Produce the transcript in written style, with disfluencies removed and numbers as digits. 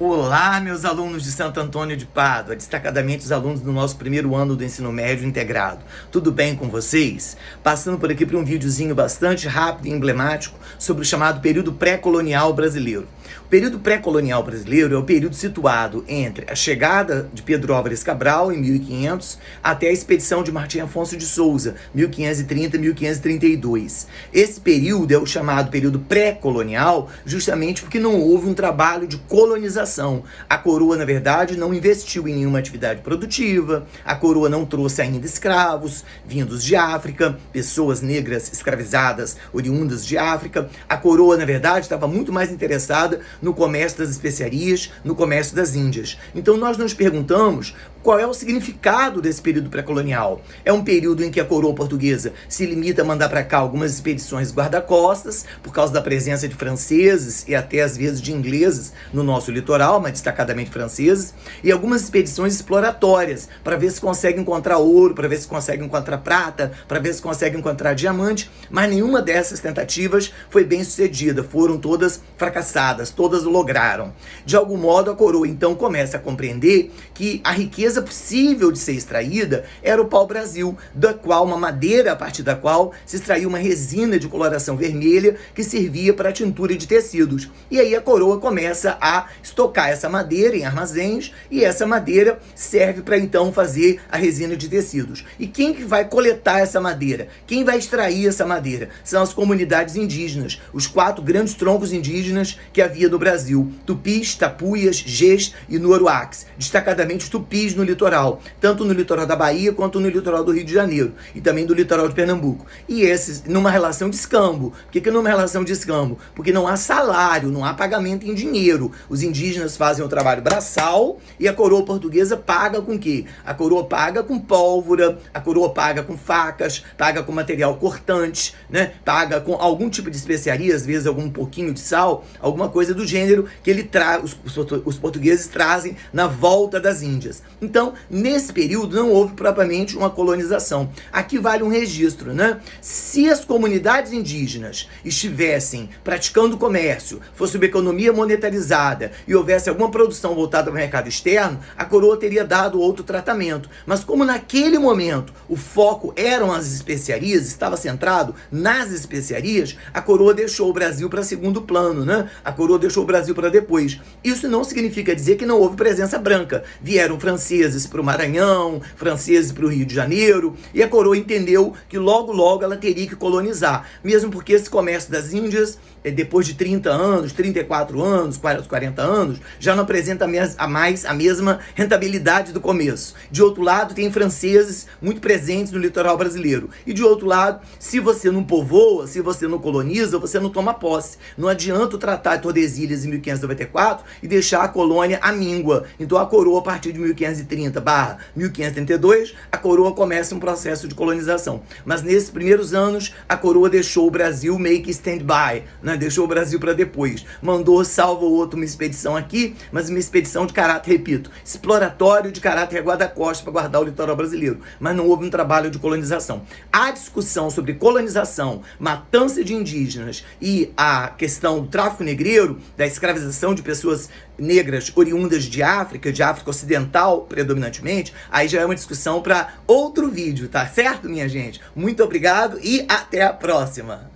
Olá, meus alunos de Santo Antônio de Pádua, destacadamente os alunos do nosso primeiro ano do ensino médio integrado. Tudo bem com vocês? Passando por aqui para um videozinho bastante rápido e emblemático sobre o chamado período pré-colonial brasileiro. O período pré-colonial brasileiro é o período situado entre a chegada de Pedro Álvares Cabral, em 1500, até a expedição de Martim Afonso de Souza, 1530 e 1532. Esse período é o chamado período pré-colonial, justamente porque não houve um trabalho de colonização. A coroa, na verdade, não investiu em nenhuma atividade produtiva, a coroa não trouxe ainda escravos vindos de África, pessoas negras escravizadas oriundas de África. A coroa, na verdade, estava muito mais interessada no comércio das especiarias, no comércio das Índias. Então nós nos perguntamos qual é o significado desse período pré-colonial. É um período em que a coroa portuguesa se limita a mandar para cá algumas expedições guarda-costas, por causa da presença de franceses e até às vezes de ingleses no nosso litoral, mas destacadamente franceses, e algumas expedições exploratórias, para ver se consegue encontrar ouro, para ver se consegue encontrar prata, para ver se consegue encontrar diamante, mas nenhuma dessas tentativas foi bem sucedida, foram todas fracassadas, todas lograram. De algum modo, a coroa então começa a compreender que a riqueza possível de ser extraída era o pau-brasil, da qual uma madeira, a partir da qual se extraía uma resina de coloração vermelha que servia para a tintura de tecidos. E aí a coroa começa a estocar essa madeira em armazéns, e essa madeira serve para então fazer a resina de tecidos. E quem que vai coletar essa madeira? Quem vai extrair essa madeira? São as comunidades indígenas, os 4 grandes troncos indígenas que havia no Brasil: Tupis, Tapuias, Gés e Noruaques, destacadamente os Tupis no litoral, tanto no litoral da Bahia quanto no litoral do Rio de Janeiro e também do litoral de Pernambuco. E esses numa relação de escambo. Por que numa relação de escambo? Porque não há salário, não há pagamento em dinheiro. Os indígenas fazem o trabalho braçal e a coroa portuguesa paga com o quê? A coroa paga com pólvora, a coroa paga com facas, paga com material cortante, né? Paga com algum tipo de especiaria, às vezes algum pouquinho de sal, alguma coisa do gênero que os portugueses trazem na volta das Índias. Então, nesse período não houve propriamente uma colonização. Aqui vale um registro, né? Se as comunidades indígenas estivessem praticando comércio, fosse uma economia monetarizada e houvesse alguma produção voltada para o mercado externo, a coroa teria dado outro tratamento. Mas como naquele momento o foco eram as especiarias, estava centrado nas especiarias, a coroa deixou o Brasil para segundo plano, né? A coroa deixou o Brasil para depois. Isso não significa dizer que não houve presença branca. Vieram franceses para o Maranhão, franceses para o Rio de Janeiro, e a coroa entendeu que logo ela teria que colonizar, mesmo porque esse comércio das Índias, depois de 30 anos, 34 anos, 40 anos, já não apresenta mais a mesma rentabilidade do começo. De outro lado, tem franceses muito presentes no litoral brasileiro. E de outro lado, se você não povoa, se você não coloniza, você não toma posse. Não adianta o Tratado de Tordesilhas em 1594 e deixar a colônia à míngua. Então a coroa, a partir de 1530/1532, a coroa começa um processo de colonização. Mas nesses primeiros anos, a coroa deixou o Brasil meio que stand-by, né? Deixou o Brasil para depois. Mandou, salvo ou outro, uma expedição aqui, mas uma expedição de caráter, repito, exploratório, de caráter guarda-costas para guardar o litoral brasileiro. Mas não houve um trabalho de colonização. A discussão sobre colonização, matança de indígenas e a questão do tráfico negreiro, da escravização de pessoas negras oriundas de África Ocidental predominantemente, aí já é uma discussão para outro vídeo, tá certo, minha gente? Muito obrigado e até a próxima!